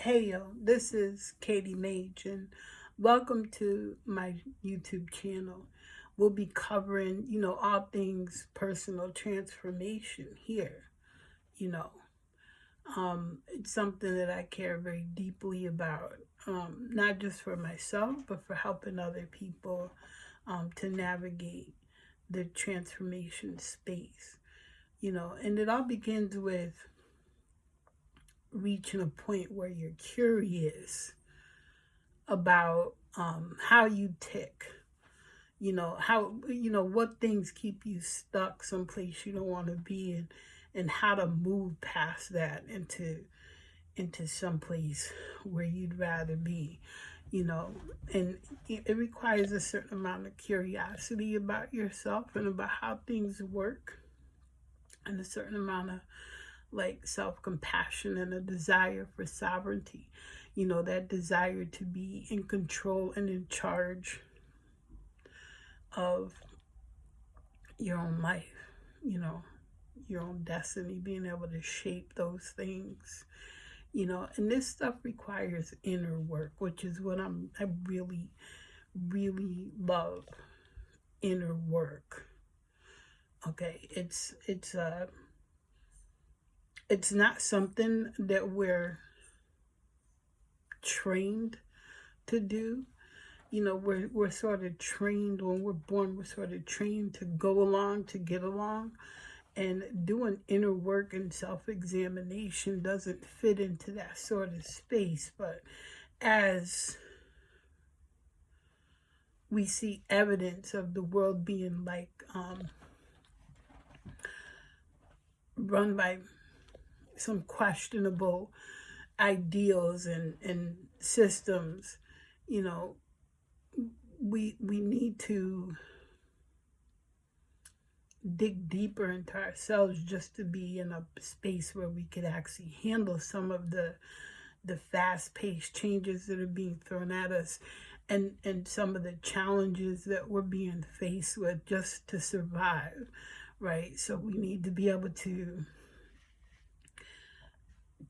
Hey yo, this is Katie Mage and welcome to my YouTube channel. We'll be covering, all things personal transformation here. You know, it's something that I care very deeply about, not just for myself, but for helping other people to navigate the transformation space. And it all begins with reaching a point where you're curious about how you tick. What things keep you stuck someplace you don't want to be in, and how to move past that into someplace where you'd rather be. And it requires a certain amount of curiosity about yourself and about how things work, and a certain amount of like self compassion and a desire for sovereignty. That desire to be in control and in charge of your own life, your own destiny, being able to shape those things, and this stuff requires inner work, which is what I really, really love. Inner work. Okay. It's not something that we're trained to do. We're sort of trained when we're born, we're sort of trained to go along, to get along. And doing inner work and self examination doesn't fit into that sort of space. But as we see evidence of the world being like run by some questionable ideals and systems, you know, we need to dig deeper into ourselves just to be in a space where we could actually handle some of the fast-paced changes that are being thrown at us, and some of the challenges that we're being faced with just to survive, right? So we need to be able to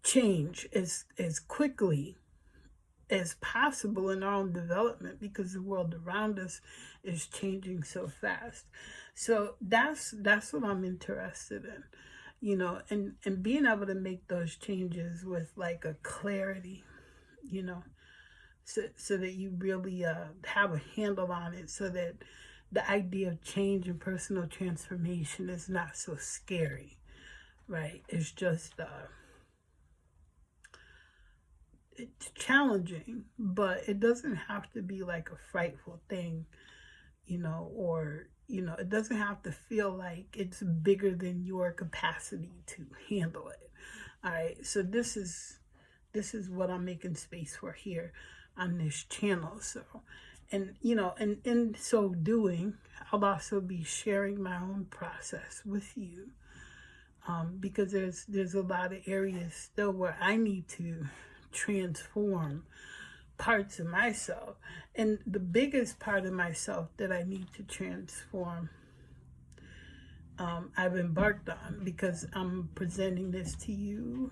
change as quickly as possible in our own development, because the world around us is changing so fast. So that's what I'm interested in, and being able to make those changes with like a clarity, you know, so that you really have a handle on it, so that the idea of change and personal transformation is not so scary, right? It's just it's challenging, but it doesn't have to be like a frightful thing, or it doesn't have to feel like it's bigger than your capacity to handle it. All right, so this is what I'm making space for here on this channel. So, and and in so doing, I'll also be sharing my own process with you, because there's a lot of areas still where I need to transform parts of myself. And the biggest part of myself that I need to transform, I've embarked on, because I'm presenting this to you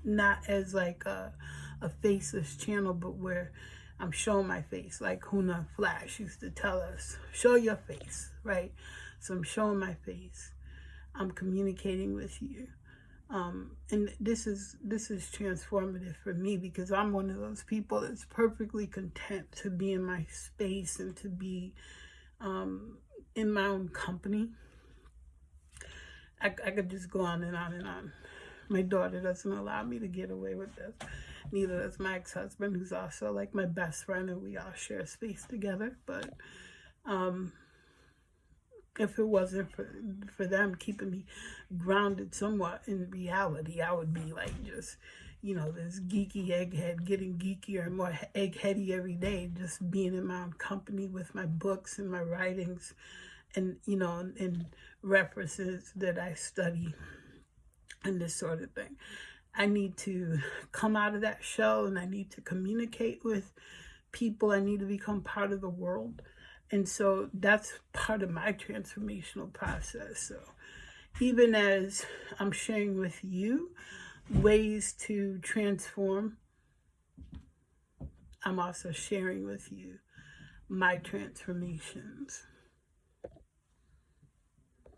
not as like a faceless channel, but where I'm showing my face, like Huna Flash used to tell us, show your face, right? So I'm showing my face. I'm communicating with you. And this is transformative for me, because I'm one of those people that's perfectly content to be in my space and to be in my own company. I could just go on and on and on. My daughter doesn't allow me to get away with this. Neither does my ex-husband, who's also like my best friend, and we all share space together. But if it wasn't for them keeping me grounded somewhat in reality, I would be like just, this geeky egghead, getting geekier and more eggheady every day, just being in my own company with my books and my writings, and and references that I study and this sort of thing. I need to come out of that shell, and I need to communicate with people. I need to become part of the world. And so that's part of my transformational process. So even as I'm sharing with you, ways to transform, I'm also sharing with you my transformations.